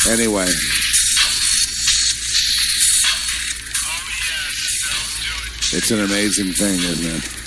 Anyway. It's an amazing thing, isn't it?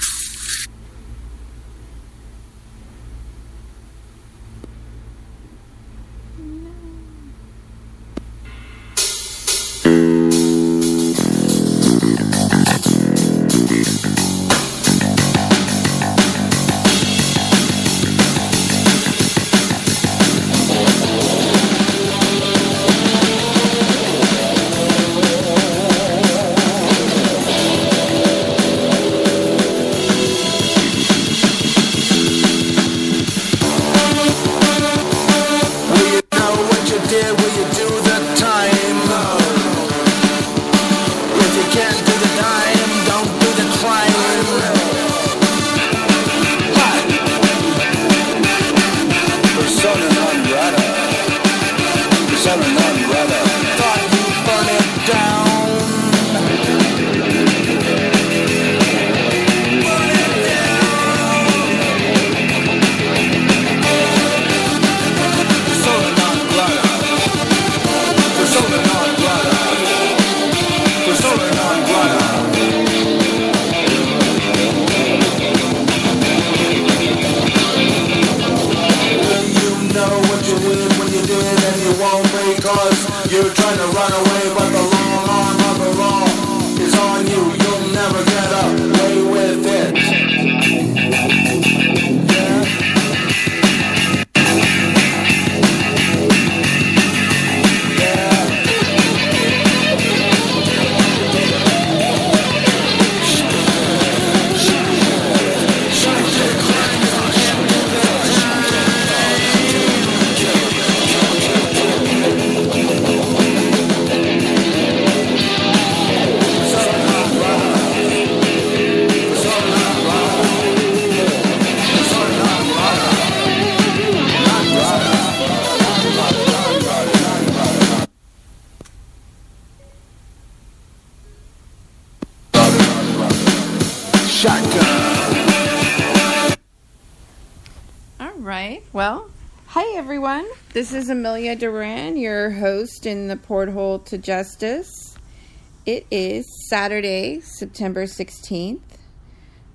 Well, hi everyone. This is Amelia Duran, your host in the Porthole to Justice. It is Saturday, September 16th,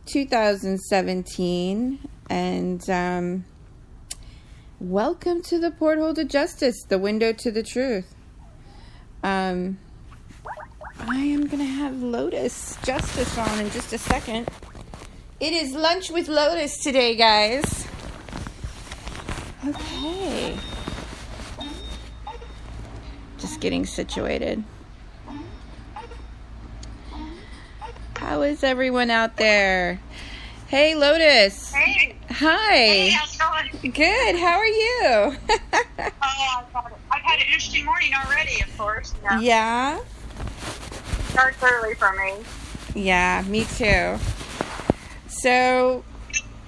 2017, and welcome to the Porthole to Justice, the window to the truth. I am going to have Lotus Justice on in just a second. It is lunch with Lotus today, guys. Okay. Just getting situated. How is everyone out there? Hey, Lotus. Hey. Hi. Hey, how's it going? Good. How are you? I've had an interesting morning already, of course. You know. Yeah? Starts early for me. Yeah, me too. So...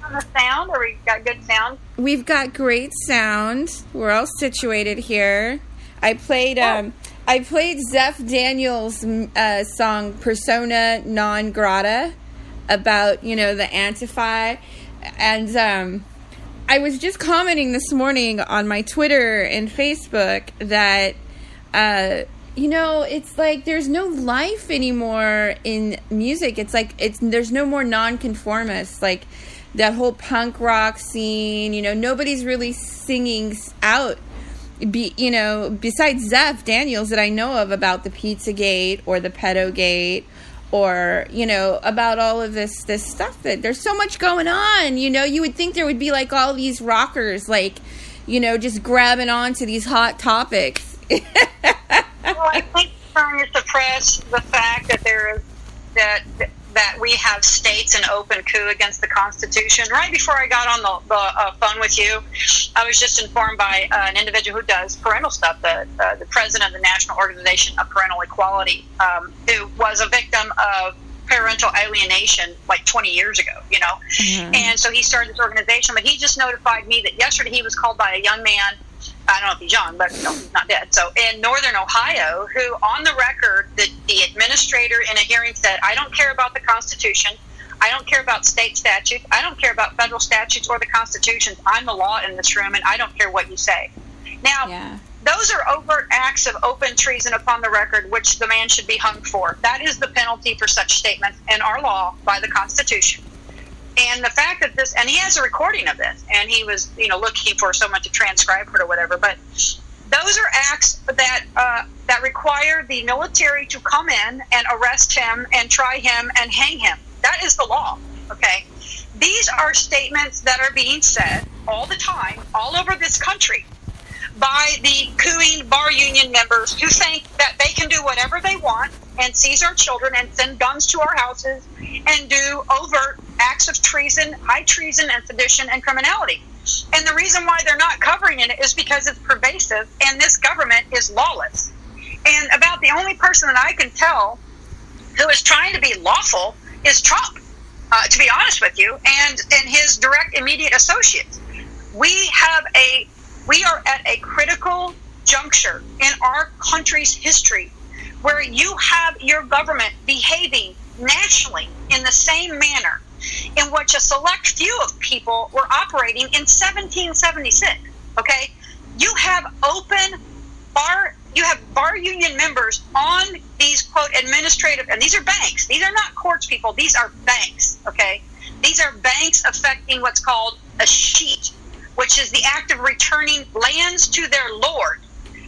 On the sound, or we got good sound? We've got great sound. We're all situated here. I played Zeph Daniels' song Persona Non Grata about, the Antifa. And I was just commenting this morning on my Twitter and Facebook that, it's like there's no life anymore in music. It's like there's no more nonconformists. Like, that whole punk rock scene, nobody's really singing out, besides Zeph Daniels that I know of about the Pizzagate or the Pedogate or, about all of this stuff that there's so much going on, you would think there would be like all these rockers, like, just grabbing onto these hot topics. Well, I think trying to suppress the fact that there is that we have states in open coup against the Constitution. Right before I got on the phone with you, I was just informed by an individual who does parental stuff, the president of the National Organization of Parental Equality, who was a victim of parental alienation like 20 years ago, Mm-hmm. And so he started this organization, but he just notified me that yesterday he was called by a young man, I don't know if he's young, but he's not dead. So in Northern Ohio, who on the record, the administrator in a hearing said, I don't care about the Constitution. I don't care about state statutes. I don't care about federal statutes or the Constitution. I'm the law in this room, and I don't care what you say. Now, those are overt acts of open treason upon the record, which the man should be hung for. That is the penalty for such statements in our law by the Constitution. And the fact that this, and he has a recording of this, and he was, looking for someone to transcribe it or whatever, but those are acts that require the military to come in and arrest him and try him and hang him. That is the law, okay? These are statements that are being said all the time, all over this country, by the cooing bar union members who think that they can do whatever they want and seize our children and send guns to our houses and do overt acts of treason, high treason and sedition and criminality. And the reason why they're not covering it is because it's pervasive and this government is lawless. And about the only person that I can tell who is trying to be lawful is Trump, to be honest with you, and his direct immediate associates. We are at a critical juncture in our country's history where you have your government behaving nationally in the same manner in which a select few of people were operating in 1776. Okay, you have bar union members on these quote administrative, and these are banks. These are not courts, people. These are banks. Okay, these are banks affecting what's called a sheet, which is the act of returning lands to their lord.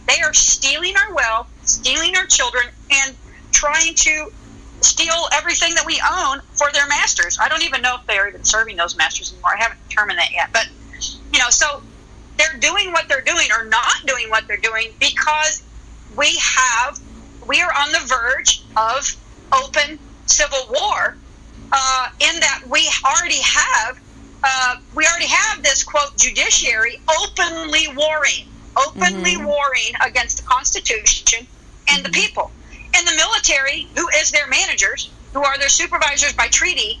They are stealing our wealth, stealing our children, and trying to steal everything that we own for their masters. I don't even know if they're even serving those masters anymore. I haven't determined that yet. But, so they're doing what they're doing or not doing what they're doing because we are on the verge of open civil war in that we already have this, quote, judiciary openly warring against the Constitution and the people. And the military, who is their managers, who are their supervisors by treaty,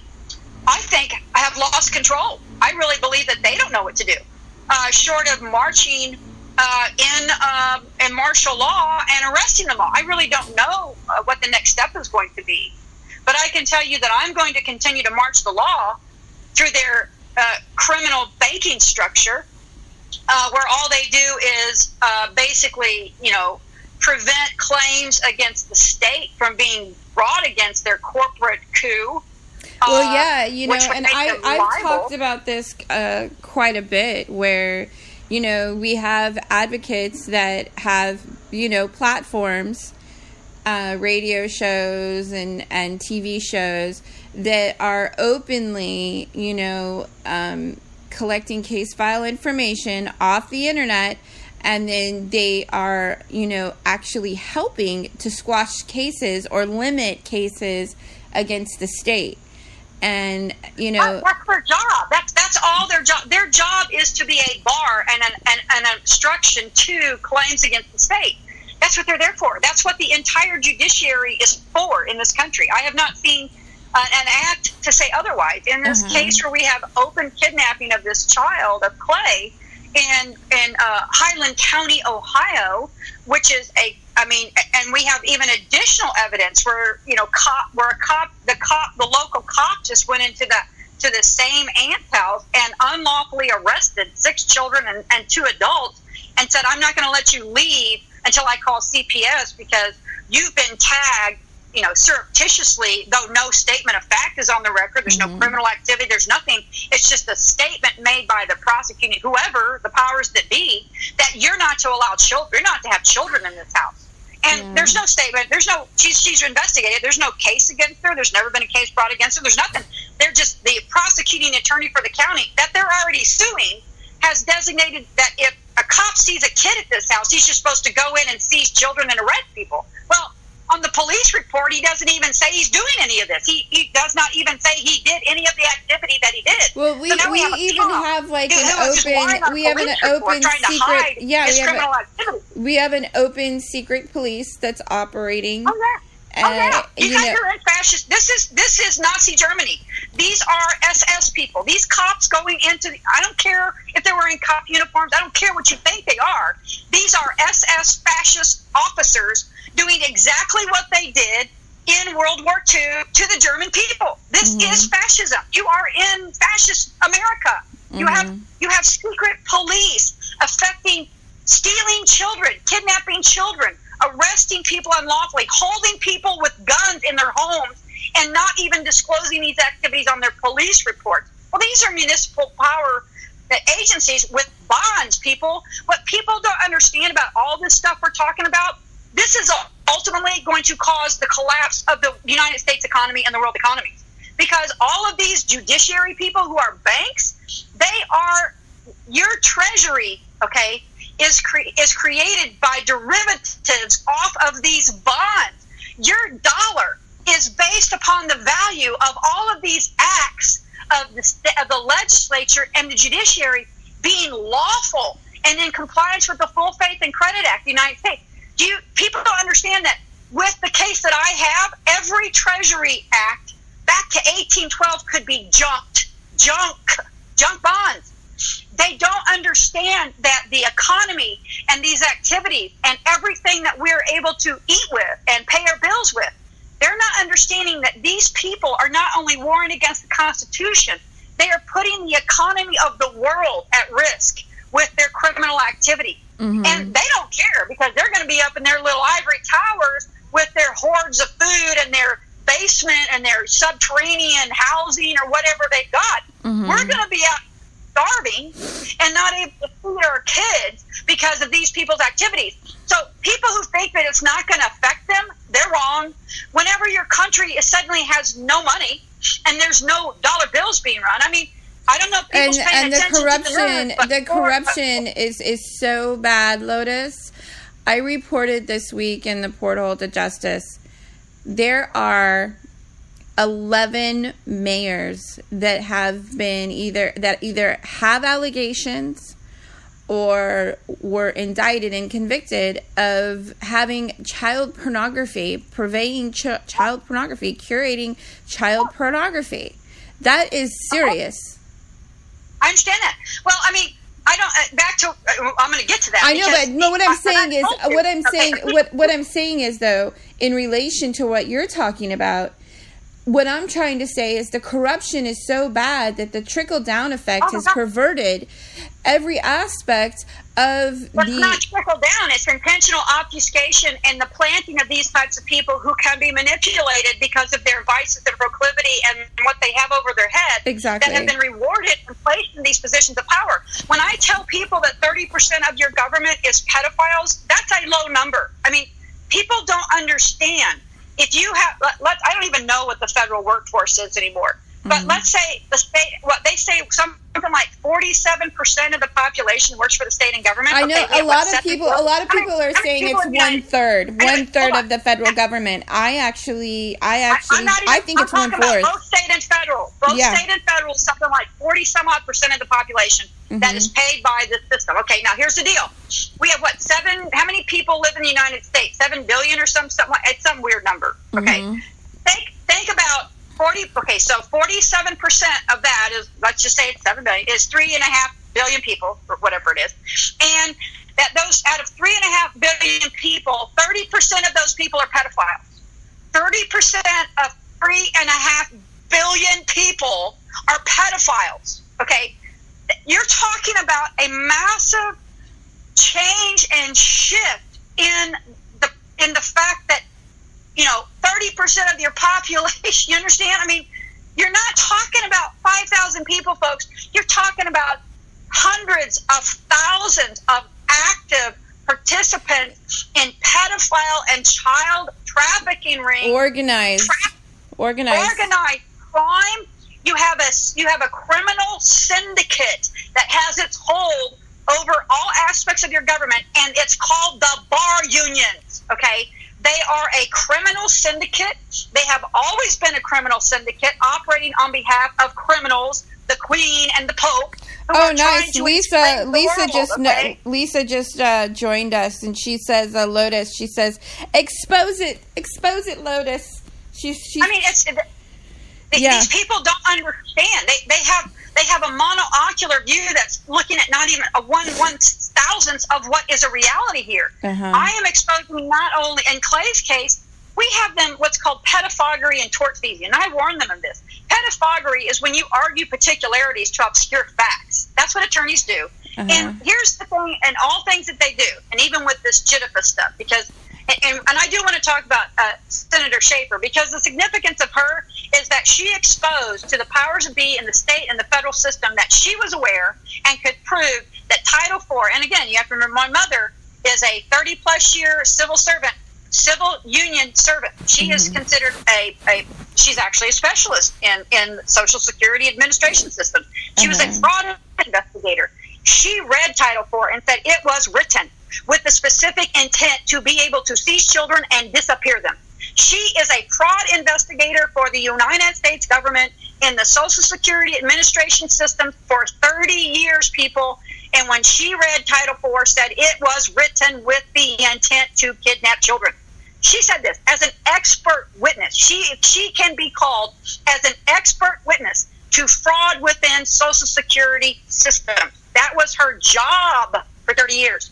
I think have lost control. I really believe that they don't know what to do, short of marching in martial law and arresting them all. I really don't know what the next step is going to be. But I can tell you that I'm going to continue to march the law through their criminal banking structure, where all they do is basically, prevent claims against the state from being brought against their corporate coup. Well, yeah, and I've talked about this quite a bit where, we have advocates that have, platforms, radio shows and TV shows that are openly, collecting case file information off the internet, and then they are, actually helping to squash cases or limit cases against the state. And, that's their job. That's all their job. Their job is to be a bar and an obstruction to claims against the state. That's what they're there for. That's what the entire judiciary is for in this country. I have not seen an act to say otherwise. In this case where we have open kidnapping of this child, of Clay, in Highland County, Ohio, which is and we have even additional evidence where the local cop just went into the same aunt's house and unlawfully arrested 6 children and 2 adults and said, "I'm not going to let you leave until I call CPS because you've been tagged, surreptitiously, though no statement of fact is on the record. There's no criminal activity. There's nothing. It's just a statement made by the prosecuting, whoever the powers that be, that you're not to allow children, you're not to have children in this house." And there's no statement. There's no, she's investigated. There's no case against her. There's never been a case brought against her. There's nothing. They're just the prosecuting attorney for the county that they're already suing has designated that if a cop sees a kid at this house, he's just supposed to go in and seize children and arrest people. Well, on the police report, he doesn't even say he's doing any of this. He does not even say he did any of the activity that he did. Well, we even have like an open secret. Yeah, we have an open secret police that's operating. You guys are in fascist. This is Nazi Germany. These are SS people. These cops going into. I don't care if they're wearing cop uniforms. I don't care what you think they are. These are SS fascist officers doing exactly what they did in World War II to the German people. This is fascism. You are in fascist America. You have secret police affecting stealing children, kidnapping children, arresting people unlawfully, holding people with guns in their homes, and not even disclosing these activities on their police reports. Well, these are municipal power agencies with bonds, people. What people don't understand about all this stuff we're talking about, this is ultimately going to cause the collapse of the United States economy and the world economy. Because all of these judiciary people who are banks, they are, your treasury, okay, is created by derivatives off of these bonds. Your dollar is based upon the value of all of these acts of the legislature and the judiciary being lawful and in compliance with the Full Faith and Credit Act of the United States. People don't understand that with the case that I have, every Treasury Act back to 1812 could be junk bonds. They don't understand that the economy and these activities and everything that we're able to eat with and pay our bills with, they're not understanding that these people are not only warring against the Constitution, they are putting the economy of the world at risk with their criminal activity. Mm-hmm. And they don't care because they're going to be up in their little ivory towers with their hordes of food and their basement and their subterranean housing or whatever they've got. Mm-hmm. We're going to be out starving and not able to feed our kids because of these people's activities. So people who think that it's not going to affect them, they're wrong. Whenever your country suddenly has no money and there's no dollar bills being run, I mean, I don't know if people's paying attention the corruption is so bad, Lotus. I reported this week in the portal to Justice, there are 11 mayors that have been either have allegations or were indicted and convicted of having child pornography, purveying child pornography, curating child pornography. That is serious. I understand that. Well, I mean, I don't. Back to. I'm going to get to that. I know, but no. What I'm saying is though, in relation to what you're talking about, what I'm trying to say is the corruption is so bad that the trickle-down effect has perverted every aspect of It's not trickle-down. It's intentional obfuscation and the planting of these types of people who can be manipulated because of their vices and proclivity and what they have over their head. Exactly. That have been rewarded and placed in these positions of power. When I tell people that 30% of your government is pedophiles, that's a low number. I mean, people don't understand. If you have, I don't even know what the federal workforce is anymore. But let's say the state, what they say, something like 47% of the population works for the state and government. I know a lot of people are saying it's one third of the federal government. I think it's 1/4. Both state and federal. State and federal, something like 40-some-odd% of the population that is paid by the system. Okay, now here's the deal. We have how many people live in the United States? 7 billion or something like, it's some weird number. Okay. Think about 47% of that is, let's just say it's 7 billion, is 3.5 billion people, or whatever it is. And that those, out of 3.5 billion people, 30% of those people are pedophiles. 30% of 3.5 billion people are pedophiles. Okay? You're talking about a massive change and shift in the fact that 30% of your population, you understand? I mean, you're not talking about 5,000 people, folks. You're talking about hundreds of thousands of active participants in pedophile and child trafficking rings. Organized crime. You have a criminal syndicate that has its hold over all aspects of your government, and it's called the bar unions, okay? They are a criminal syndicate. They have always been a criminal syndicate operating on behalf of criminals, the Queen and the Pope. Oh, nice. Lisa just joined us, and she says, Lotus, she says, expose it, Lotus. These people don't understand. They have a monoocular view that's looking at not even a 1/1000th of what is a reality here. I am exposing not only, in Clay's case, we have them what's called pedophagy and tortfeasor, and I warn them of this. Pedophagy is when you argue particularities to obscure facts. That's what attorneys do. And here's the thing, and all things that they do, and even with this JITFA stuff, because, and I do want to talk about Senator Schaefer, because the significance of her is that she exposed to the powers that be in the state and the federal system that she was aware and could prove that Title IV, and again, you have to remember, my mother is a 30-plus year civil union servant. She is considered she's actually a specialist in Social Security administration system. She was a fraud investigator. She read Title IV and said it was written with the specific intent to be able to seize children and disappear them. She is a fraud investigator for the United States government in the Social Security administration system for 30 years, people. And when she read Title IV, said it was written with the intent to kidnap children. She said this as an expert witness. She can be called as an expert witness to fraud within Social Security systems. That was her job for 30 years.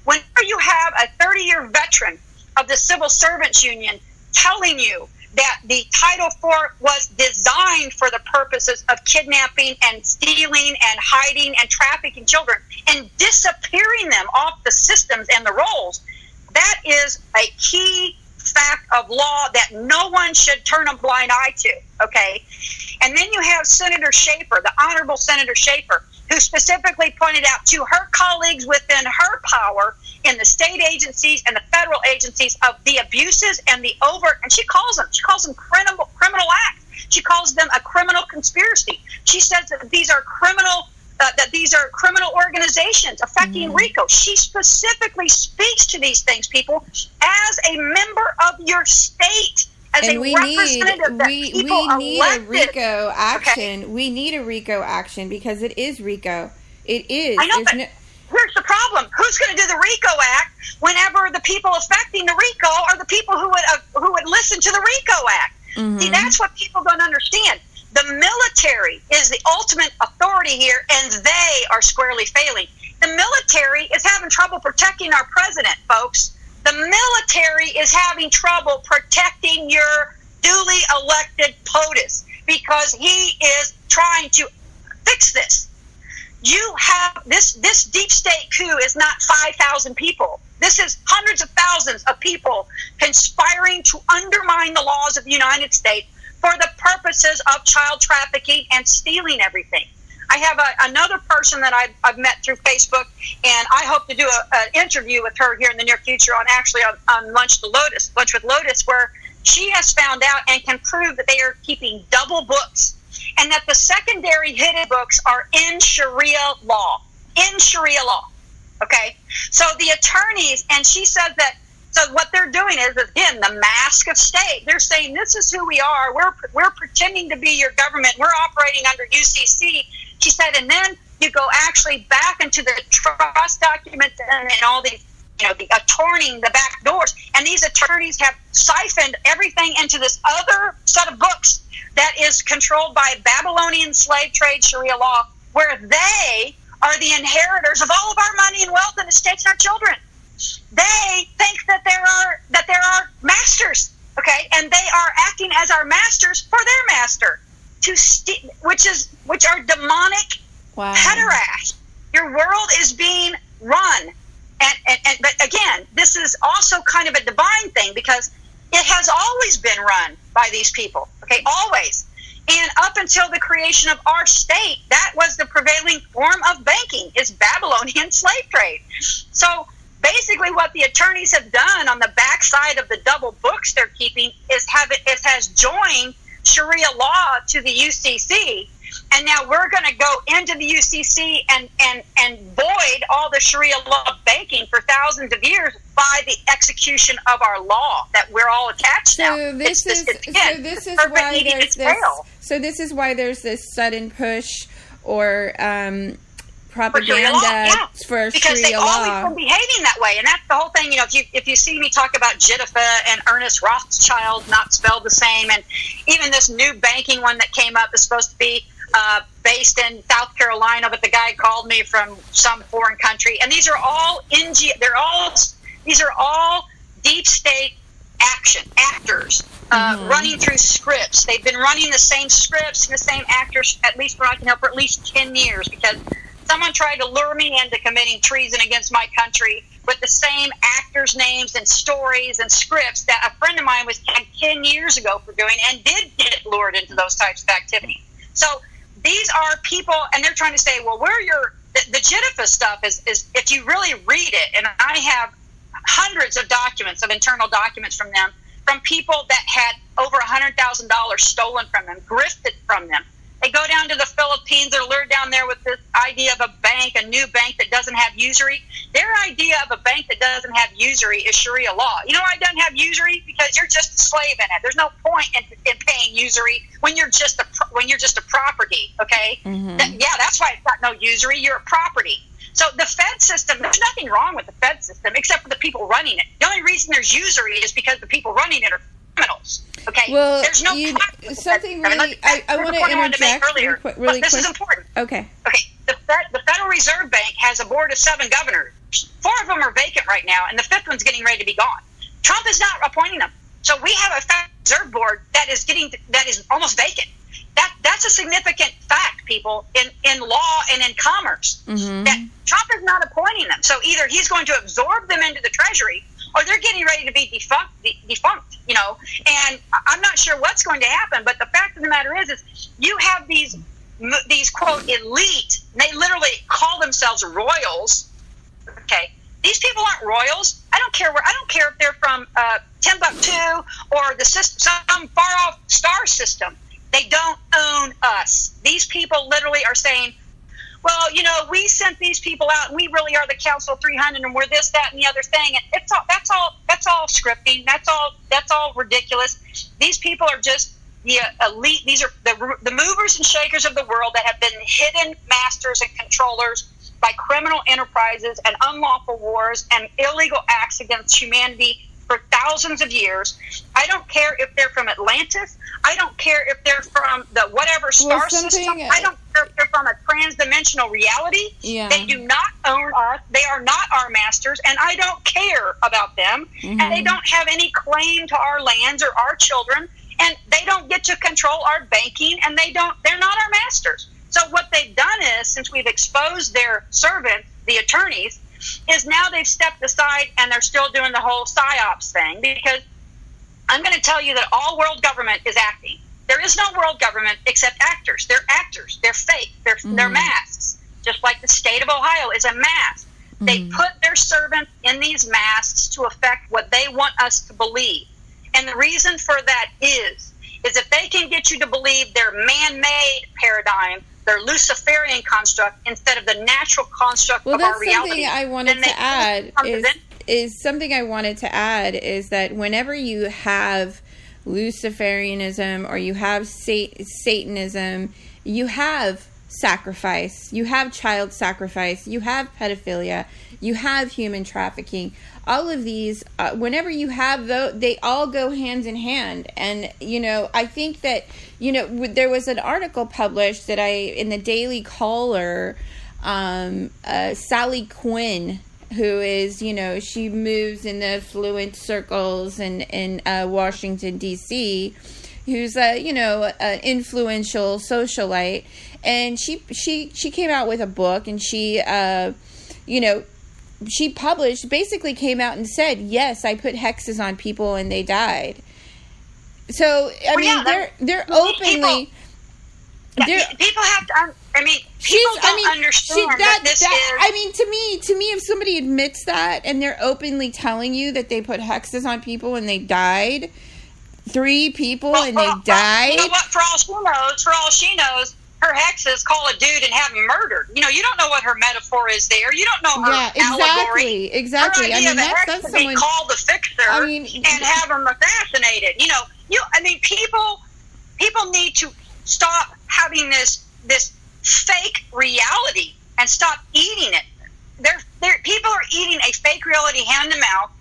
Whenever you have a 30-year veteran of the Civil Servants Union telling you that the Title IV was designed for the purposes of kidnapping and stealing and hiding and trafficking children and disappearing them off the systems and the rolls, that is a key fact of law that no one should turn a blind eye to, okay? And then you have Senator Schaefer, the Honorable Senator Schaefer, who specifically pointed out to her colleagues within her power in the state agencies and the federal agencies of the abuses and the and she calls them criminal acts. She calls them a criminal conspiracy. She says that these are criminal organizations affecting RICO. She specifically speaks to these things, people, as a member of your state. As and a we representative need a RICO action. Okay. We need a RICO action because it is RICO. It is. I know, but here's the problem: who's going to do the RICO Act whenever the people affecting the RICO are the people who would listen to the RICO Act? See, that's what people don't understand. The military is the ultimate authority here, and they are squarely failing. The military is having trouble protecting our president, folks. The military is having trouble protecting your duly elected POTUS because he is trying to fix this. You have this deep state coup is not 5,000 people. This is hundreds of thousands of people conspiring to undermine the laws of the United States for the purposes of child trafficking and stealing everything. I have another person that I've met through Facebook, and I hope to do an interview with her here in the near future on Lunch with Lotus, where she has found out and can prove that they are keeping double books, and that the secondary hidden books are in Sharia law. Okay? So the attorneys, and she said that, so what they're doing is, again, the mask of state. They're saying, this is who we are. We're pretending to be your government. We're operating under UCC. She said, and then you go actually back into the trust documents and all these, the attorneying the back doors. And these attorneys have siphoned everything into this other set of books that is controlled by Babylonian slave trade Sharia law, where they are the inheritors of all of our money and wealth and estates and our children. They think that there are masters, okay, and they are acting as our masters for their master, which are demonic pederasts. Your world is being run, but again, this is also kind of a divine thing because it has always been run by these people, okay, always. And up until the creation of our state, that was the prevailing form of banking, is Babylonian slave trade. So basically what the attorneys have done on the backside of the double books they're keeping has joined Sharia law to the UCC, and now we're going to go into the UCC and void all the Sharia law banking for thousands of years by the execution of our law that we're all attached to. So this is why there's this sudden push or propaganda for because Sharia they've law. Always been behaving that way, and that's the whole thing. If you see me talk about JITFA and Ernest Rothschild, not spelled the same, and even this new banking one that came up is supposed to be based in South Carolina, but the guy called me from some foreign country, and these are all these are all deep state actors running through scripts. They've been running the same scripts and the same actors, at least where I can help, for at least 10 years, because someone tried to lure me into committing treason against my country with the same actors' names and stories and scripts that a friend of mine was tagged 10 years ago for doing, and did get lured into those types of activities. So these are people, and they're trying to say, well, the JITIFA stuff is if you really read it, and I have hundreds of documents, of internal documents from them, from people that had over $100,000 stolen from them, grifted from them. They go down to the Philippines. They're lured down there with this idea of a bank, a new bank that doesn't have usury. Their idea of a bank that doesn't have usury is Sharia law. You know why it doesn't have usury? Because you're just a slave in it. There's no point in paying usury when you're just a property. Okay, that's why it's got no usury. You're a property. So the Fed system, there's nothing wrong with the Fed system except for the people running it. The only reason there's usury is because the people running it are criminals. Okay. Well, there's no something really. I want to interject really quick. This is important. Okay. The Federal Reserve Bank has a board of 7 governors. 4 of them are vacant right now, and the 5th one's getting ready to be gone. Trump is not appointing them. So we have a Federal Reserve Board that is almost vacant. That's a significant fact, people, in law and in commerce. That Trump is not appointing them. So either he's going to absorb them into the Treasury, or they're getting ready to be defunct, you know. And I'm not sure what's going to happen, but the fact of the matter is you have these quote elite. They literally call themselves royals. Okay, these people aren't royals. I don't care if they're from Timbuktu or some far off star system. They don't own us. These people literally are saying, well, you know, we sent these people out, and we really are the Council 300, and we're this, that, and the other thing. And that's all scripting. That's all ridiculous. These people are just the elite. These are the movers and shakers of the world that have been hidden masters and controllers by criminal enterprises and unlawful wars and illegal acts against humanity for thousands of years. I don't care if they're from Atlantis. I don't care if they're from the whatever star system. I don't care if they're from a trans-dimensional reality. Yeah. They do not own us. They are not our masters, and I don't care about them. And they don't have any claim to our lands or our children, and they don't get to control our banking, and they're not our masters. So what they've done is, since we've exposed their servants, the attorneys, is now they've stepped aside and they're still doing the whole psyops thing, because I'm going to tell you that all world government is acting. There is no world government except actors. They're actors. They're fake. They're masks. Just like the state of Ohio is a mask. They put their servants in these masks to affect what they want us to believe. And the reason for that is if they can get you to believe their man-made paradigm, their Luciferian construct, instead of the natural construct of our reality. Something I wanted to add is that whenever you have Luciferianism or you have Satanism, you have sacrifice, you have child sacrifice, you have pedophilia, you have human trafficking. All of these, whenever you have those, they all go hand in hand. And, you know, I think that, you know, there was an article published that in the Daily Caller, Sally Quinn, who is, you know, she moves in the affluent circles in Washington, D.C., who's an influential socialite. And she came out with a book, and she basically came out and said, yes, I put hexes on people and they died. So, they're openly... People have to... people don't understand to me, if somebody admits that and they're openly telling you that they put hexes on people and they died, 3 people and they died... You know what? For all she knows, her hexes call a dude and have him murdered. You know, you don't know what her metaphor is there. You don't know her allegory. Exactly. Her idea of a hex to be called the fixer and have him assassinated. You know, people need to stop having this fake reality and stop eating it. People are eating a fake reality hand to mouth.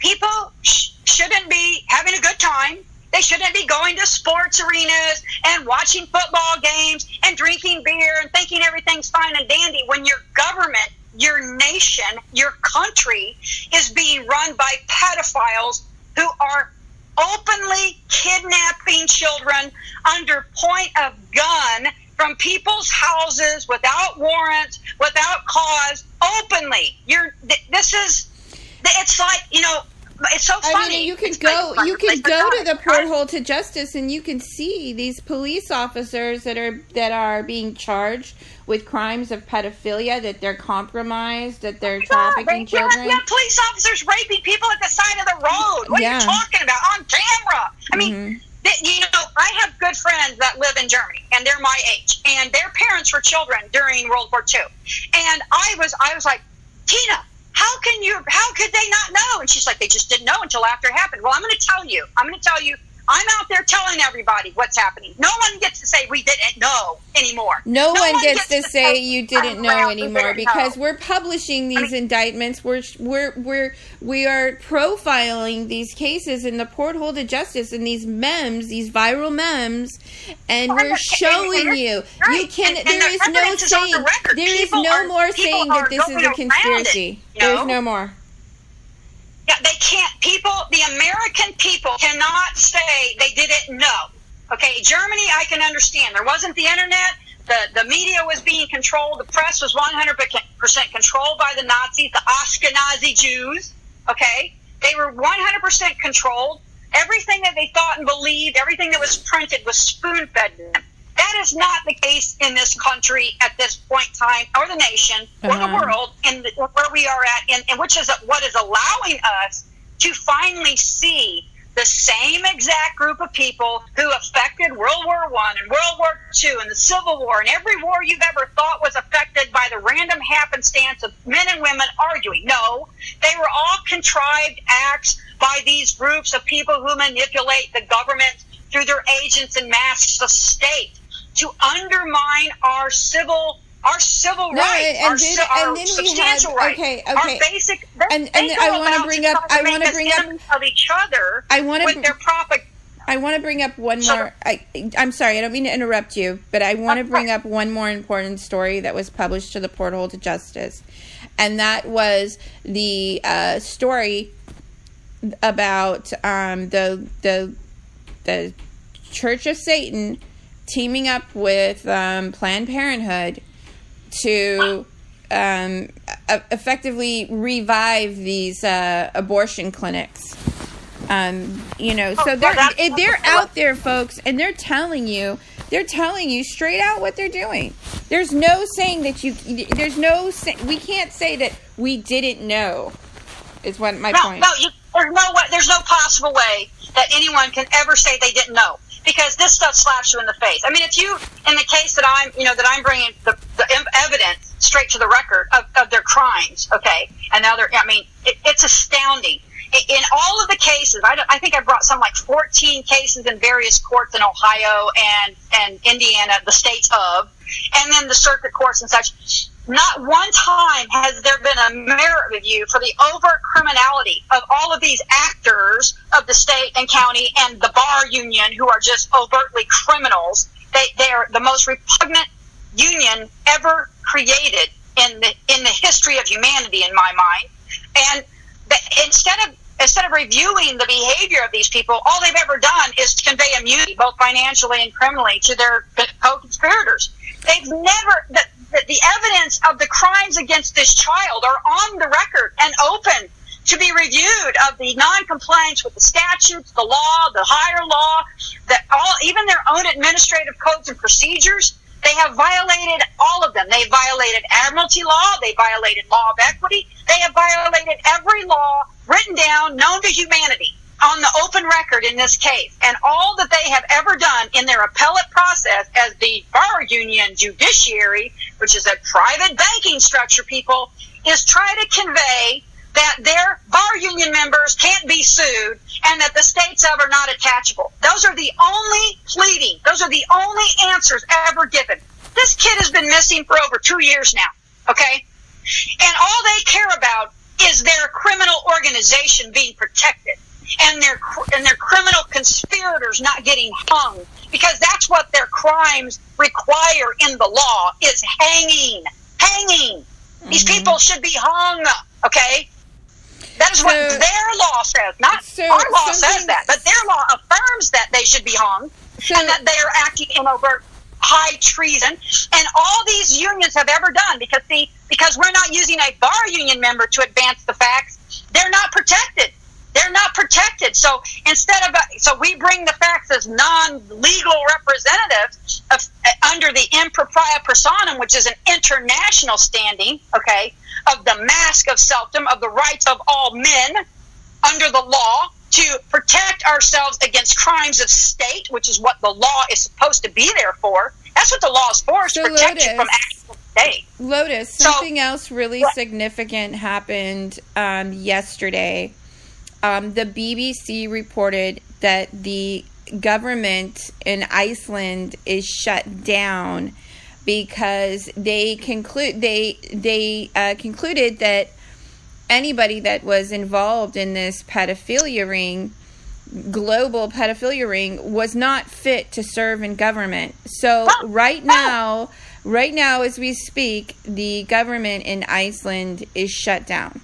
People shouldn't be having a good time. They shouldn't be going to sports arenas and watching football games and drinking beer and thinking everything's fine and dandy when your government, your nation, your country is being run by pedophiles who are openly kidnapping children under point of gun from people's houses without warrants, without cause, openly. It's like, it's so funny. I mean, you could go to the porthole to justice, and you can see these police officers that are being charged with crimes of pedophilia, that they're compromised, that they're trafficking children. Yeah, police officers raping people at the side of the road. What are you talking about? On camera. I mean, I have good friends that live in Germany, and they're my age, and their parents were children during World War II. And I was like, Tina, how could they not know? And she's like, they just didn't know until after it happened. Well, I'm going to tell you, I'm out there telling everybody what's happening. No one gets to say we didn't know anymore. No one gets to say you didn't know anymore, because we're publishing these indictments. We are profiling these cases in the porthole to justice, and these memes, these viral memes, and we're showing you. You can. There is no saying. There is no more saying that this is a conspiracy. There's no more. Yeah, they can't. The American people cannot say they didn't know. Okay, Germany, I can understand. There wasn't the internet. The media was being controlled. The press was 100% controlled by the Nazis, the Ashkenazi Jews. Okay, they were 100% controlled. Everything that they thought and believed, everything that was printed was spoon-fed to them. That is not the case in this country at this point in time, or the nation, or the world, where we are at, and which is what is allowing us to finally see the same exact group of people who affected World War I and World War II and the Civil War and every war you've ever thought was affected by the random happenstance of men and women arguing. No, they were all contrived acts by these groups of people who manipulate the government through their agents and masks of state to undermine our civil rights, our substantial rights, our basic. And I want to bring up of each other with their propaganda. I want to bring up one more. I'm sorry, I don't mean to interrupt you, but I want to bring up one more important story that was published to the porthole to justice, and that was the story about the Church of Satan teaming up with Planned Parenthood to effectively revive these abortion clinics. So they're out there, folks, and they're telling you straight out what they're doing. There's no saying that we can't say that we didn't know. Is what my point. There's no possible way that anyone can ever say they didn't know. Because this stuff slaps you in the face. I mean, if you, in the case that I'm bringing the evidence straight to the record of their crimes, okay, and now it's astounding. In all of the cases, I think I brought some like 14 cases in various courts in Ohio and Indiana, the states of, and then the circuit courts and such. Not one time has there been a merit review for the overt criminality of all of these actors of the state and county and the bar union, who are just overtly criminals. They're the most repugnant union ever created in the history of humanity, in my mind. And instead of reviewing the behavior of these people, all they've ever done is convey immunity, both financially and criminally, to their co-conspirators. They've never. The evidence of the crimes against this child are on the record and open to be reviewed, of the non-compliance with the statutes, the law, the higher law, even their own administrative codes and procedures. They have violated all of them. They violated admiralty law. They violated law of equity. They have violated every law written down, known to humanity, on the open record in this case. And all that they have ever done in their appellate process as the bar union judiciary, which is a private banking structure, people, is try to convey that their bar union members can't be sued and that the states of are not attachable. Those are the only pleading. Those are the only answers ever given. This kid has been missing for over 2 years now, okay? And all they care about is their criminal organization being protected and their criminal conspirators not getting hung, because that's what their crimes require in the law, is hanging. Mm-hmm. These people should be hung, okay? That is what their law says. Not our law says that, but their law affirms that they should be hung, and that they are acting in overt high treason. And all these unions have ever done, because we're not using a bar union member to advance the facts, they're not protected. They're not protected. So so we bring the facts as non-legal representatives under the improprium personam, which is an international standing, okay, of the mask of selfdom, of the rights of all men under the law, to protect ourselves against crimes of state, which is what the law is supposed to be there for. That's what the law is for, is to protect Lotus, you from actual state. Lotus, something else really significant happened yesterday. The BBC reported that the government in Iceland is shut down because they concluded that anybody that was involved in this pedophilia ring, global pedophilia ring, was not fit to serve in government. So right now as we speak, the government in Iceland is shut down.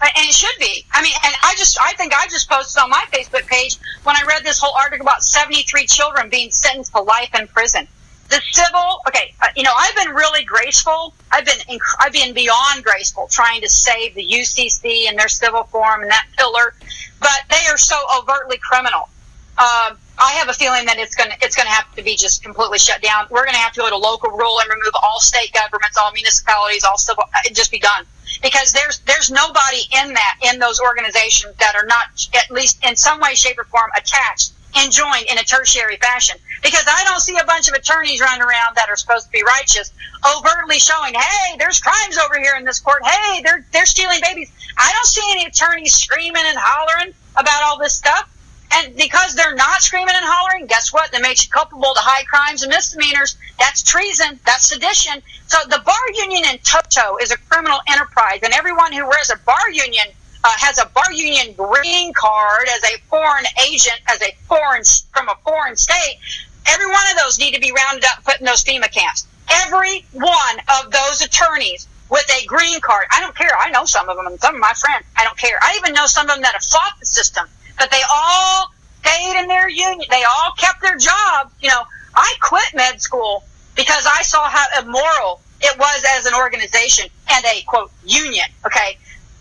And it should be. I mean, and I think I just posted on my Facebook page when I read this whole article about 73 children being sentenced to life in prison. The civil, I've been really graceful. I've been beyond graceful trying to save the UCC and their civil forum and that pillar, but they are so overtly criminal. I have a feeling that it's going to have to be just completely shut down. We're going to have to go to local rule and remove all state governments, all municipalities, all civil, just be done. Because there's nobody in those organizations that are not, at least in some way, shape, or form, attached and joined in a tertiary fashion. Because I don't see a bunch of attorneys running around that are supposed to be righteous, overtly showing, hey, there's crimes over here in this court. Hey, they're stealing babies. I don't see any attorneys screaming and hollering about all this stuff. And because they're not screaming and hollering, guess what? That makes you culpable to high crimes and misdemeanors. That's treason. That's sedition. So the bar union in toto is a criminal enterprise, and everyone who wears a bar union has a bar union green card as a foreign agent, from a foreign state. Every one of those need to be rounded up, put in those FEMA camps. Every one of those attorneys with a green card. I don't care. I know some of them, and some of my friends. I don't care. I even know some of them that have fought the system. But they all stayed in their union. They all kept their jobs. I quit med school because I saw how immoral it was as an organization and a, quote, union, okay?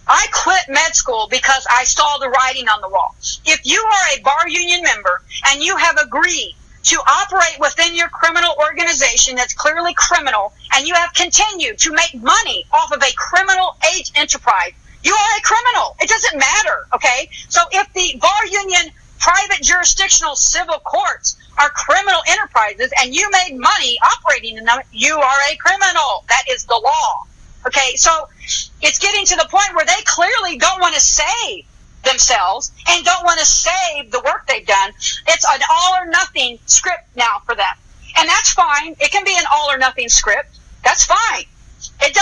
I quit med school because I saw the writing on the wall. If you are a bar union member and you have agreed to operate within your criminal organization that's clearly criminal, and you have continued to make money off of a criminal age enterprise, you are a criminal. It doesn't matter, okay? So if the bar union private jurisdictional civil courts are criminal enterprises and you made money operating in them, you are a criminal. That is the law, okay? So it's getting to the point where they clearly don't want to save themselves and don't want to save the work they've done. It's an all or nothing script now for them. And that's fine. It can be an all or nothing script. That's fine. It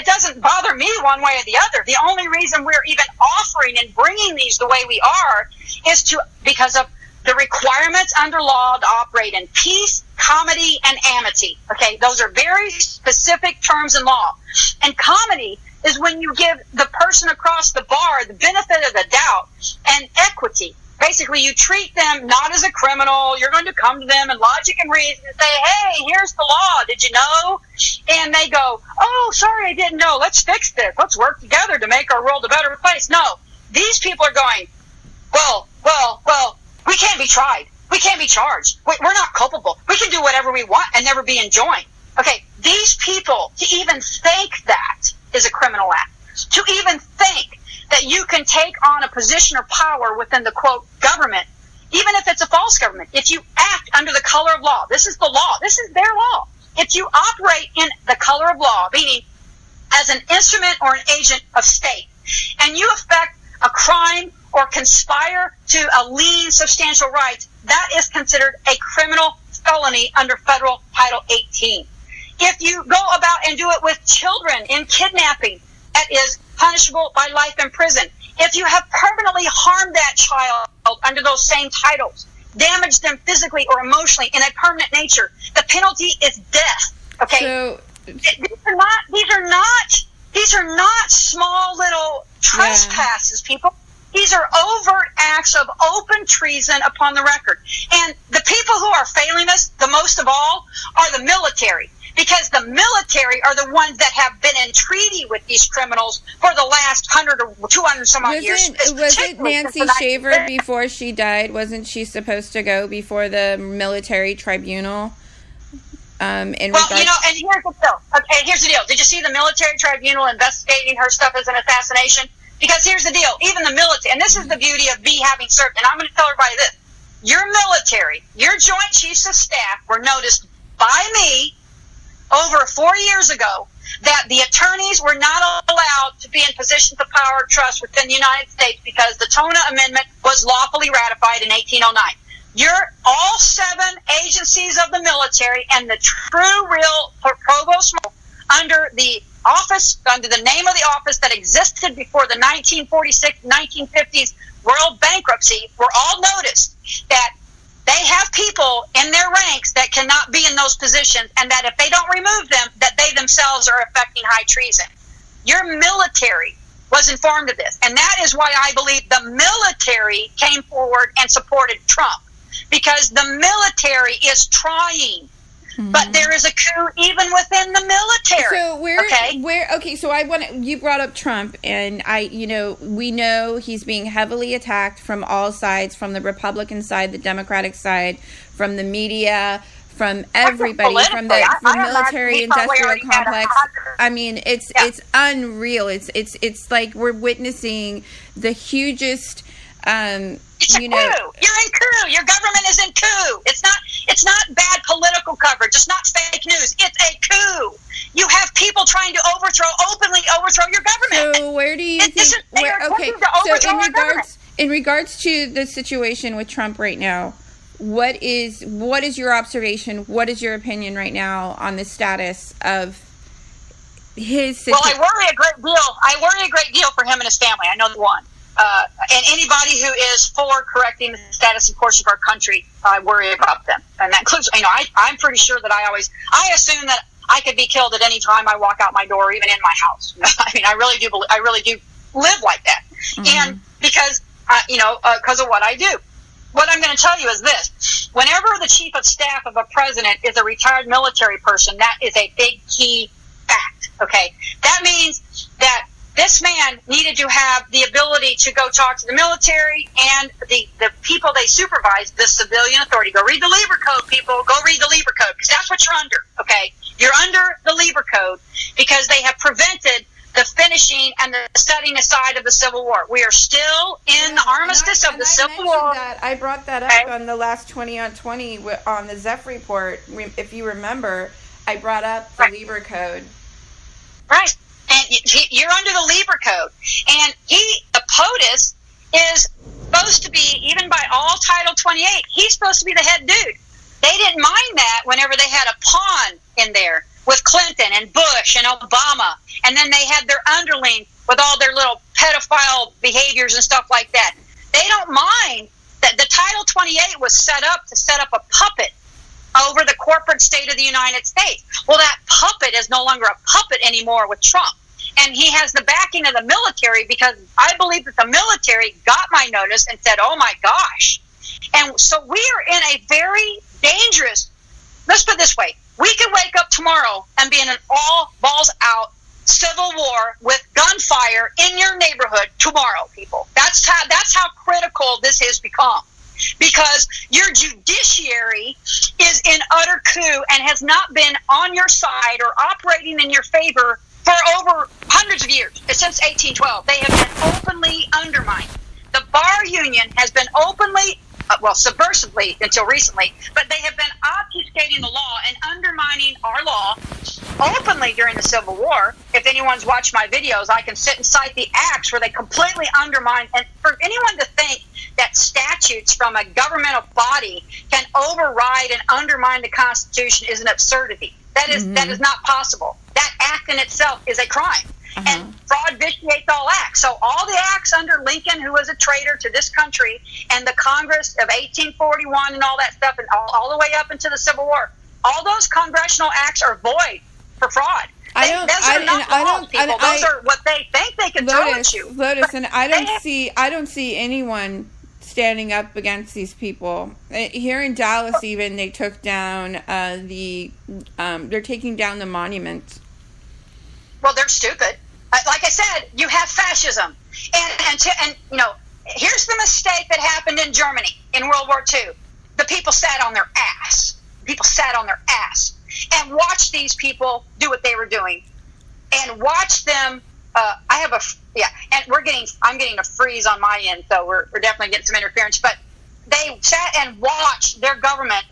doesn't bother me one way or the other. The only reason we're even offering and bringing these the way we are is because of the requirements under law to operate in peace, comity, and amity. Okay, those are very specific terms in law. And comity is when you give the person across the bar the benefit of the doubt and equity. Basically, you treat them not as a criminal. You're going to come to them in logic and reason and say, hey, here's the law. Did you know? And they go, oh, sorry, I didn't know. Let's fix this. Let's work together to make our world a better place. No, these people are going, well, we can't be tried. We can't be charged. We're not culpable. We can do whatever we want and never be enjoined. Okay, these people, to even think that is a criminal act. To even think that you can take on a position or power within the, quote, government, even if it's a false government, if you act under the color of law. This is the law. This is their law. If you operate in the color of law, meaning as an instrument or an agent of state, and you affect a crime or conspire to lien substantial rights, that is considered a criminal felony under federal Title 18. If you go about and do it with children in kidnapping, that is punishable by life in prison. If you have permanently harmed that child under those same titles, damaged them physically or emotionally in a permanent nature, the penalty is death. Okay, so these are not small little trespasses, people. These are overt acts of open treason upon the record. And the people who are failing us the most of all are the military. Because the military are the ones that have been in treaty with these criminals for the last 100 or 200 some odd years. Was it Nancy Shaver before she died? Wasn't she supposed to go before the military tribunal? And here's the deal. Okay, here's the deal. Did you see the military tribunal investigating her stuff as an assassination? Because here's the deal. Even the military, and this is the beauty of me having served, and I'm going to tell everybody this. Your military, your Joint Chiefs of Staff were noticed by me over 4 years ago that the attorneys were not allowed to be in positions of power or trust within the United States because the Tona Amendment was lawfully ratified in 1809. All 7 agencies of the military and the true, real provost under the name of the office that existed before the 1946-1950s world bankruptcy were all noticed that they have people in their ranks that cannot be in those positions, and that if they don't remove them, that they themselves are affecting high treason. Your military was informed of this, and that is why I believe the military came forward and supported Trump, because the military is trying. But there is a coup even within the military. So you brought up Trump, and we know he's being heavily attacked from all sides, from the Republican side, the Democratic side, from the media, from everybody, from the military industrial complex. I mean, it's unreal. It's like we're witnessing the hugest. It's a coup. You're in coup. Your government is in coup. It's not bad political coverage. It's not fake news. It's a coup. You have people trying to openly overthrow your government. So where do you think? In regards to the situation with Trump right now, what is your observation? What is your opinion right now on the status of his situation? Well, I worry a great deal for him and his family. I know the one. And anybody who is for correcting the status and course of our country, I worry about them. And that includes, I'm pretty sure that I assume that I could be killed at any time I walk out my door, even in my house. I really do live like that. And because of what I do. What I'm going to tell you is this. Whenever the chief of staff of a president is a retired military person, that is a big key fact. Okay. That means that this man needed to have the ability to go talk to the military and the people they supervise, the civilian authority. Go read the Lieber Code, people. Go read the Lieber Code, because that's what you're under, okay? You're under the Lieber Code because they have prevented the finishing and the setting aside of the Civil War. We are still in the armistice of the Civil War. I brought that up on the last 20 on 20 on the Zeph report. If you remember, I brought up the Lieber Code. Right. And you're under the Lieber Code. And the POTUS is supposed to be, even by all Title 28, he's supposed to be the head dude. They didn't mind that whenever they had a pawn in there with Clinton and Bush and Obama. And then they had their underling with all their little pedophile behaviors and stuff like that. They don't mind that the Title 28 was set up to set up a puppet over the corporate state of the United States. Well, that puppet is no longer a puppet anymore with Trump. And he has the backing of the military, because I believe that the military got my notice and said, oh my gosh. And so we are in a very dangerous, let's put it this way, we could wake up tomorrow and be in an all balls out civil war with gunfire in your neighborhood tomorrow, people. That's how critical this has become. Because your judiciary is in utter coup and has not been on your side or operating in your favor for over hundreds of years, since 1812. They have been openly undermined. The bar union has been openly, subversively until recently, but they have been obfuscating the law and undermining our law openly during the Civil War. If anyone's watched my videos, I can sit and cite the acts where they completely undermine. And for anyone to think that statutes from a governmental body can override and undermine the Constitution is an absurdity. That is not possible. That act in itself is a crime. And fraud vitiates all acts. So all the acts under Lincoln, who was a traitor to this country, and the Congress of 1841 and all that stuff, and all the way up into the Civil War, all those congressional acts are void for fraud. Those are not laws, people. Those are what they think they can throw at you. Lotus, and I don't see anyone standing up against these people. Here in Dallas, even, they took down they're taking down the monuments. Well, they're stupid. Like I said, you have fascism, and you know, here's the mistake that happened in Germany in World War II. The people sat on their ass. People sat on their ass and watched these people do what they were doing, and watch them. I'm getting a freeze on my end, so we're definitely getting some interference. But they sat and watched their government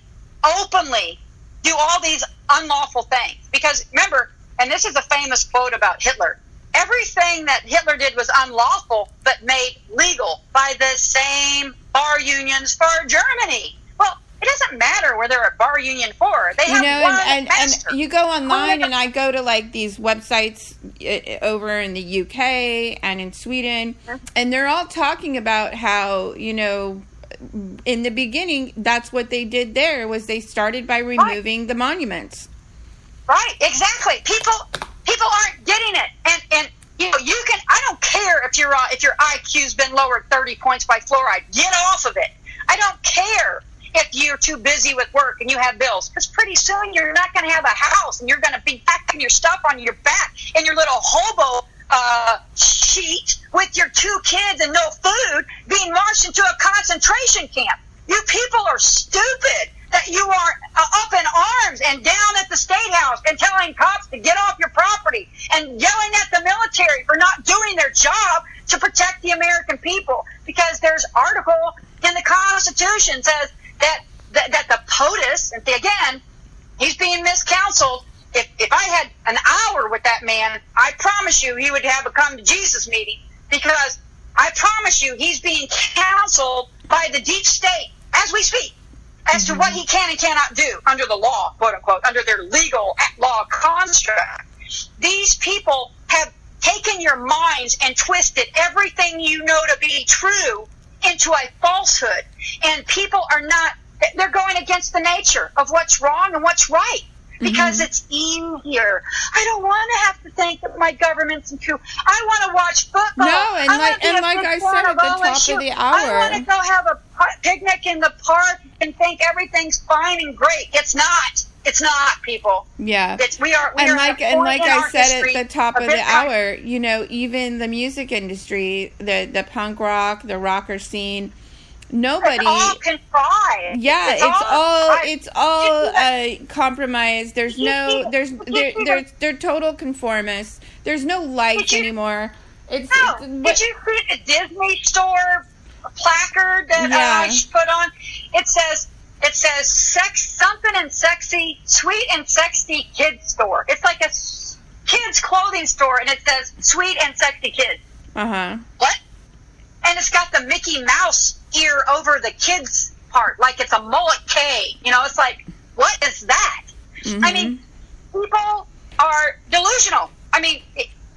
openly do all these unlawful things. Because remember, and this is a famous quote about Hitler, everything that Hitler did was unlawful but made legal by the same bar unions for Germany. Well, it doesn't matter where they're a bar union for. They have one master. And you go online, and I go to like these websites over in the UK and in Sweden, and they're all talking about how, you know, in the beginning, that's what they did there, was they started by removing the monuments. Right, exactly. People aren't getting it, and you know, you can. I don't care if your IQ's been lowered 30 points by fluoride. Get off of it. I don't care if you're too busy with work and you have bills, because pretty soon you're not going to have a house, and you're going to be packing your stuff on your back in your little hobo sheet with your 2 kids and no food, being marched into a concentration camp. You people are stupid that you are up in arms and down at the State House and telling cops to get off your property and yelling at the military for not doing their job to protect the American people. Because there's article in the Constitution says that the POTUS, and again, he's being miscounseled. If I had an hour with that man, I promise you he would have a come to Jesus meeting, because I promise you he's being counseled by the deep state as we speak as to what he can and cannot do under the law, quote unquote, under their legal law construct. These people have taken your minds and twisted everything you know to be true into a falsehood. And people are not, they're going against the nature of what's wrong and what's right. Because it's easier. I don't want to have to think that my government's in coup. I want to watch football. No, and like I said at the top of the hour, I want to go have a picnic in the park and think everything's fine and great. It's not. It's not, people. Yeah. We are like I said at the top of the hour, you know, even the music industry, the punk rock, the rocker scene, nobody. It's all contrived. Yeah, it's all compromised. They're total conformists. There's no life anymore. Did you see the Disney store placard that I put on? It says sex something and sexy, sweet and sexy kids store. It's like a kids clothing store, and it says sweet and sexy kids. What? And it's got the Mickey Mouse ear over the kids part, like it's a mullet K. You know, it's like, what is that? I mean, people are delusional. I mean,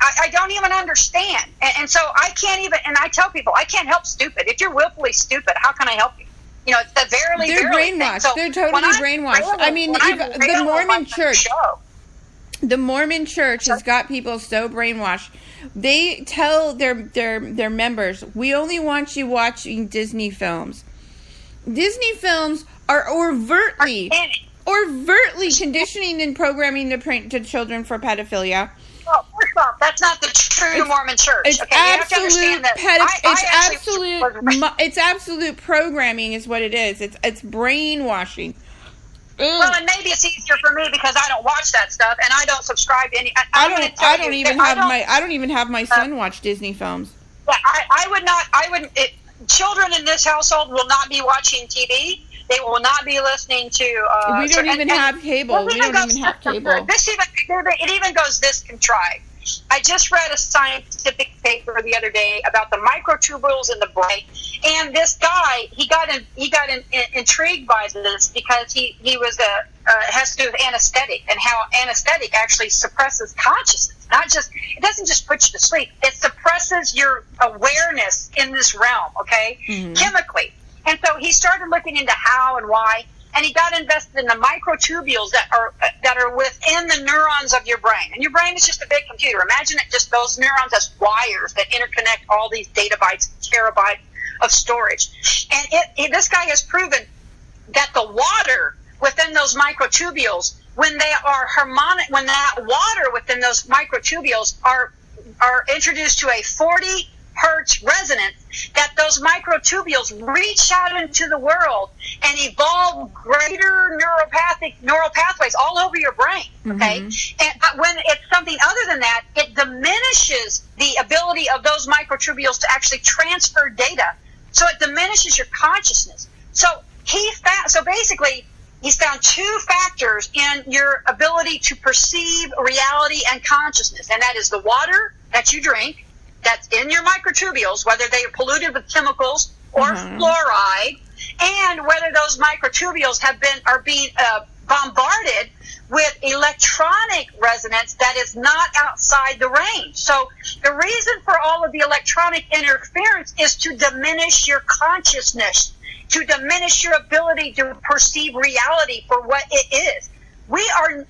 I don't even understand. And so I can't even, and I tell people, I can't help stupid. If you're willfully stupid, how can I help you? You know, it's the they're brainwashed. So they're totally brainwashed. I mean, the Mormon Church. The Mormon Church has got people so brainwashed. They tell their members, we only want you watching Disney films. Disney films are overtly conditioning and programming to children for pedophilia. Well, first off, that's not the true Mormon Church. It's absolute it's absolute programming is what it is. It's brainwashing. Well, and maybe it's easier for me because I don't watch that stuff and I don't subscribe to any. I don't even have my son watch Disney films. Yeah, I wouldn't. Children in this household will not be watching TV. They will not be listening to. We don't even have cable. We don't even have cable. It even goes this contrived. I just read a scientific paper the other day about the microtubules in the brain, and this guy he got intrigued by this because he was has to do with anesthetic and how anesthetic actually suppresses consciousness. It doesn't just put you to sleep. It suppresses your awareness in this realm, okay, chemically. And so he started looking into how and why. and he got invested in the microtubules that are within the neurons of your brain. And your brain is just a big computer. Imagine it just those neurons as wires that interconnect all these databytes, terabytes of storage. And this guy has proven that the water within those microtubules, when they are harmonic, when that water within those microtubules are introduced to a 40 hertz resonance, that those microtubules reach out into the world and evolve greater neural pathways all over your brain. Okay, but when it's something other than that, it diminishes the ability of those microtubules to actually transfer data. So it diminishes your consciousness. So basically, he's found two factors in your ability to perceive reality and consciousness, and that is the water that you drink, that's in your microtubules, whether they are polluted with chemicals or fluoride, and whether those microtubules are being bombarded with electronic resonance that is not outside the range. So the reason for all of the electronic interference is to diminish your consciousness, to diminish your ability to perceive reality for what it is. We are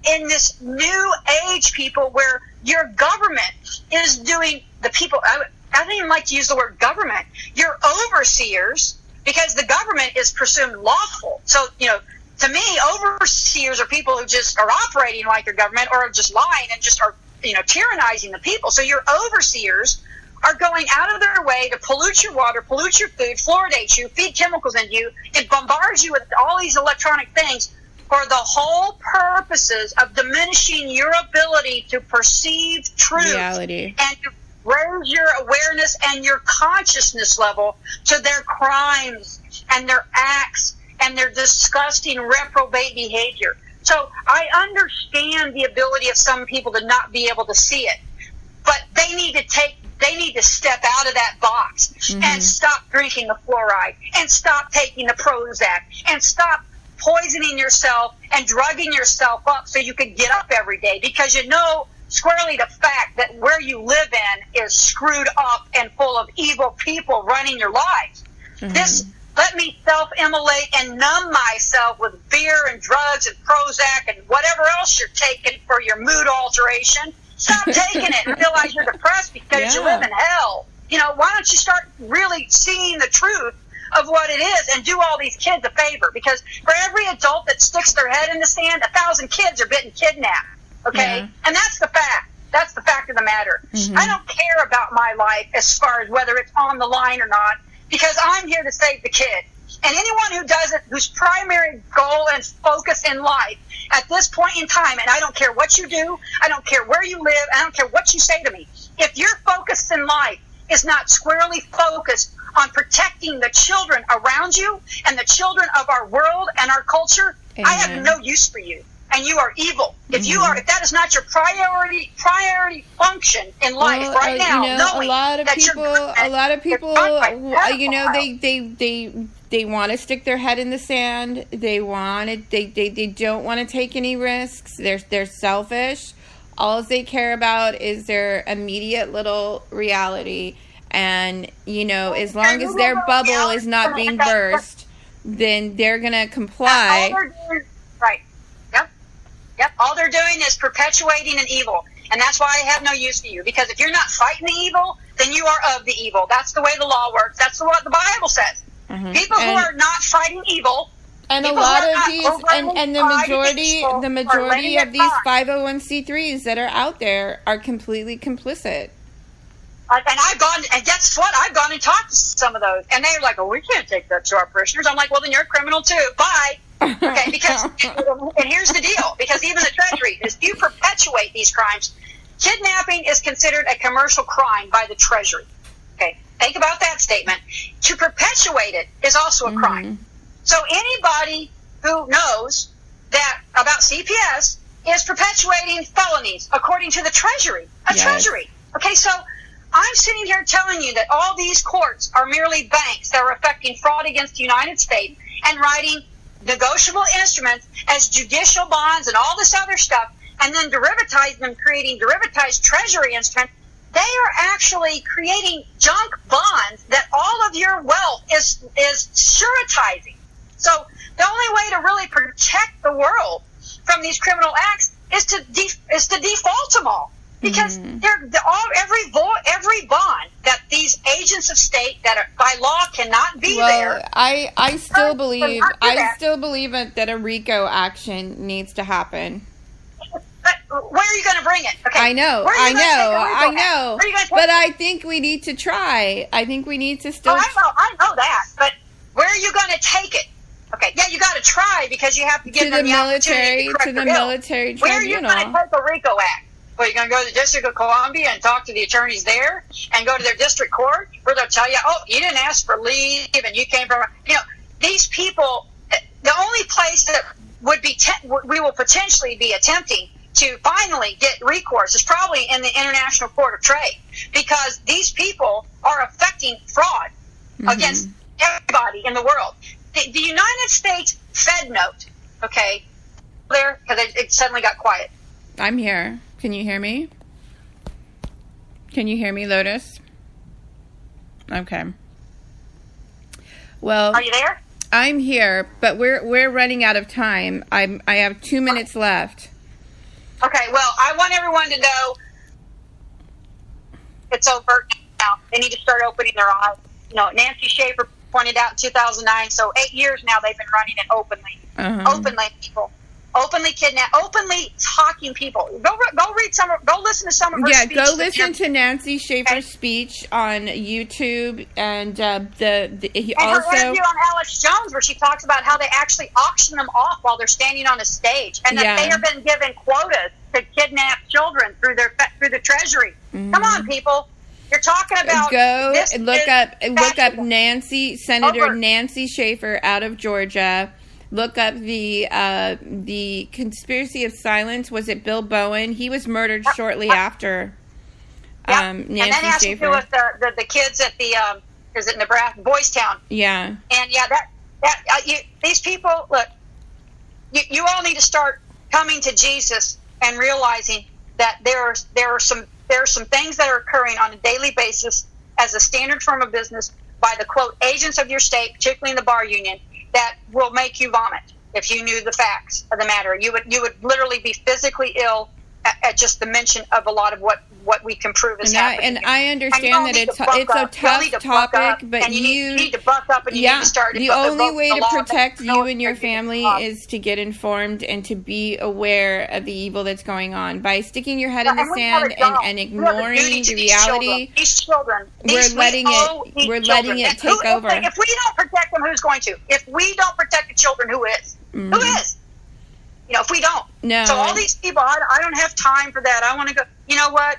in this new age, people, where your government is doing the people. I don't even like to use the word government. Your overseers, because the government is presumed lawful. So, to me, overseers are people who just are operating like their government or are just lying and just are, tyrannizing the people. So your overseers are going out of their way to pollute your water, pollute your food, fluoridate you, feed chemicals into you, and bombard you with all these electronic things for the whole purposes of diminishing your ability to perceive truth reality and to raise your awareness and your consciousness level to their crimes and their acts and their disgusting reprobate behavior. So I understand the ability of some people to not be able to see it, but they need to step out of that box and stop drinking the fluoride and stop taking the Prozac and stop poisoning yourself and drugging yourself up so you can get up every day, because squarely the fact that where you live in is screwed up and full of evil people running your lives. Let me self-immolate and numb myself with beer and drugs and Prozac and whatever else you're taking for your mood alteration. Stop taking it and realize you're depressed because you live in hell. Why don't you start really seeing the truth of what it is and do all these kids a favor? Because for every adult that sticks their head in the sand, 1,000 kids are getting kidnapped. Okay? Yeah. And that's the fact. That's the fact of the matter. I don't care about my life as far as whether it's on the line or not, because I'm here to save the kid. And anyone who does it, whose primary goal and focus in life at this point in time, and I don't care what you do, I don't care where you live, I don't care what you say to me, if your focus in life is not squarely focused on protecting the children around you and the children of our world and our culture, Amen. I have no use for you. And you are evil. If that is not your priority function in life right now, a lot of people, they want to stick their head in the sand. They don't want to take any risks. They're selfish. All they care about is their immediate little reality. And, as long as their bubble is not being burst, then they're going to comply. Right. Yep. All they're doing is perpetuating an evil. And that's why I have no use for you. Because if you're not fighting the evil, then you are of the evil. That's the way the law works. That's what the Bible says. People who are not fighting evil, and a lot of these, and the majority of these 501c3s that are out there are completely complicit. And guess what? I've gone and talked to some of those, and they're like, "Oh, we can't take that to our parishioners." I'm like, "Well, then you're a criminal too. Bye." Okay, because and here's the deal: because even the Treasury, if you perpetuate these crimes, kidnapping is considered a commercial crime by the Treasury. Okay, think about that statement. To perpetuate it is also a crime. So anybody who knows that about CPS is perpetuating felonies according to the Treasury. Treasury. Okay, so I'm sitting here telling you that all these courts are merely banks that are effecting fraud against the United States and writing negotiable instruments as judicial bonds and all this other stuff, and then derivatizing them, creating derivatized Treasury instruments. They are actually creating junk bonds that all of your wealth is suretizing. So The only way to really protect the world from these criminal acts is to default them all, because every bond that these agents of state that are, by law cannot be there. I still believe that a RICO action needs to happen. But where are you going to bring it? Okay. I know. But I think we need to try. I think we need to still. I know that. But where are you going to take it? Okay. Yeah, you got to try, because you have to give them the opportunity to correct the military tribunal. Where are you going to take the RICO Act? Well, you're going to go to the District of Columbia and talk to the attorneys there, and go to their district court, where they'll tell you, oh, you didn't ask for leave, and you came from. These people. The only place that we will potentially be attempting to finally get recourse is probably in the International Court of Trade, because these people are affecting fraud against everybody in the world. The United States Fed note, okay, there, because it suddenly got quiet. I'm here. Can you hear me? Can you hear me, Lotus? Okay. Well, are you there? I'm here, but we're running out of time. I have 2 minutes left. Okay, well, I want everyone to know it's over now. They need to start opening their eyes. Nancy Schaefer pointed out in 2009, so 8 years now they've been running it openly. Openly, people. Openly kidnap, openly talking people. Go listen to some of her speeches. Yeah, go listen to Nancy Schaefer's speech on YouTube, and her interview on Alex Jones, where she talks about how they actually auction them off while they're standing on a stage, and that they have been given quotas to kidnap children through the Treasury. Come on, people. You're talking about look up Senator Nancy Schaefer out of Georgia. Look up the conspiracy of silence. Was it Bill Bowen? He was murdered shortly after Nancy and then has Schaefer. To do with the kids at the is it Nebraska, Boys Town? Yeah. And these people, look, you all need to start coming to Jesus and realizing that there are some things that are occurring on a daily basis as a standard form of business by the quote agents of your state, particularly in the bar union, that will make you vomit if you knew the facts of the matter. You would literally be physically ill at just the mention of a lot of what we can prove is happening. And I understand that it's a tough topic, but you need to buck up, and you need to start. The only way to protect you and your family is to get informed and to be aware of the evil that's going on. By sticking your head in the sand and ignoring the reality, these children, we're letting it take over. If we don't protect them, who's going to? If we don't protect the children, who is? Who is? If we don't. No. So all these people, I don't have time for that. I want to go. You know what?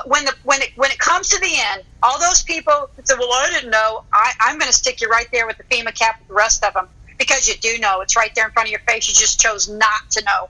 When it comes to the end, all those people say, "Well, I didn't know." I'm going to stick you right there with the FEMA cap with the rest of them, because you do know. It's right there in front of your face. You just chose not to know.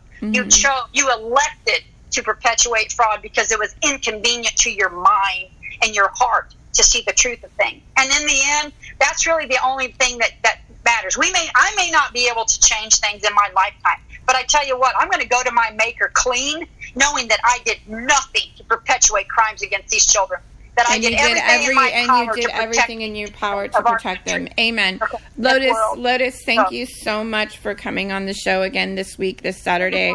You elected to perpetuate fraud because it was inconvenient to your mind and your heart to see the truth of things. And in the end, that's really the only thing that matters. I may not be able to change things in my lifetime, but I tell you what, I'm going to go to my Maker clean, knowing that I did nothing to perpetuate crimes against these children. That I did everything in your power to protect them. Amen. Okay. Lotus, thank you so much for coming on the show again this Saturday.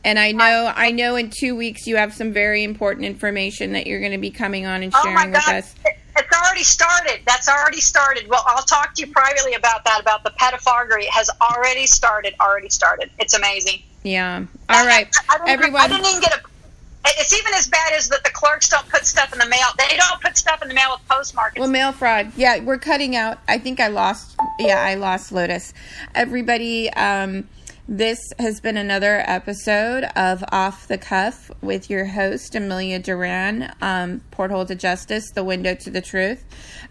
And I know in 2 weeks you have some very important information that you're going to be coming on and sharing with us. It's already started. That's already started. Well, I'll talk to you privately about that, about the pedophagy. It has already started. It's amazing. Yeah. All right. Everyone. I didn't even get it's even as bad as that the clerks don't put stuff in the mail. They don't put stuff in the mail with postmarks. Well, mail fraud. Yeah, we're cutting out. I think I lost Lotus. Everybody, this has been another episode of Off the Cuff with your host, Amelia Duran, Porthole to Justice, the window to the truth.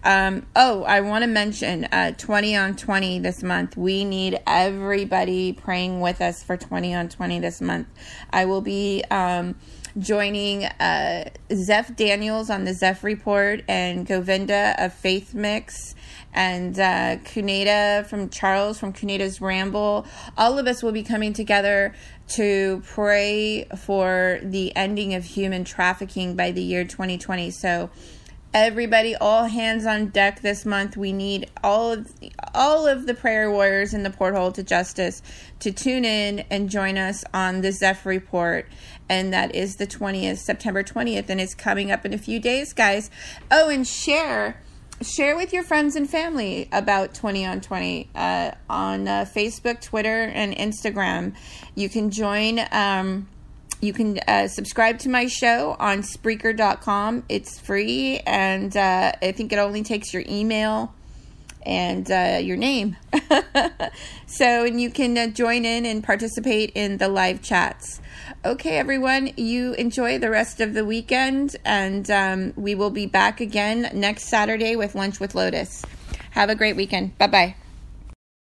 I want to mention 20 on 20 this month. We need everybody praying with us for 20 on 20 this month. I will be joining Zeph Daniels on the Zeph Report, and Govinda of Faith Mix, and Cuneta from Cuneta's Ramble. All of us will be coming together to pray for the ending of human trafficking by the year 2020. So Everybody, all hands on deck this month. We need all of the prayer warriors in the porthole to justice to tune in and join us on the Zeph Report. And that is the 20th, September 20th. And it's coming up in a few days, guys. Oh, and share with your friends and family about 20 on 20 on Facebook, Twitter, and Instagram. You can join... You can subscribe to my show on Spreaker.com. It's free, and I think it only takes your email and your name. And you can join in and participate in the live chats. Okay, everyone, you enjoy the rest of the weekend, and we will be back again next Saturday with Lunch with Lotus. Have a great weekend. Bye-bye.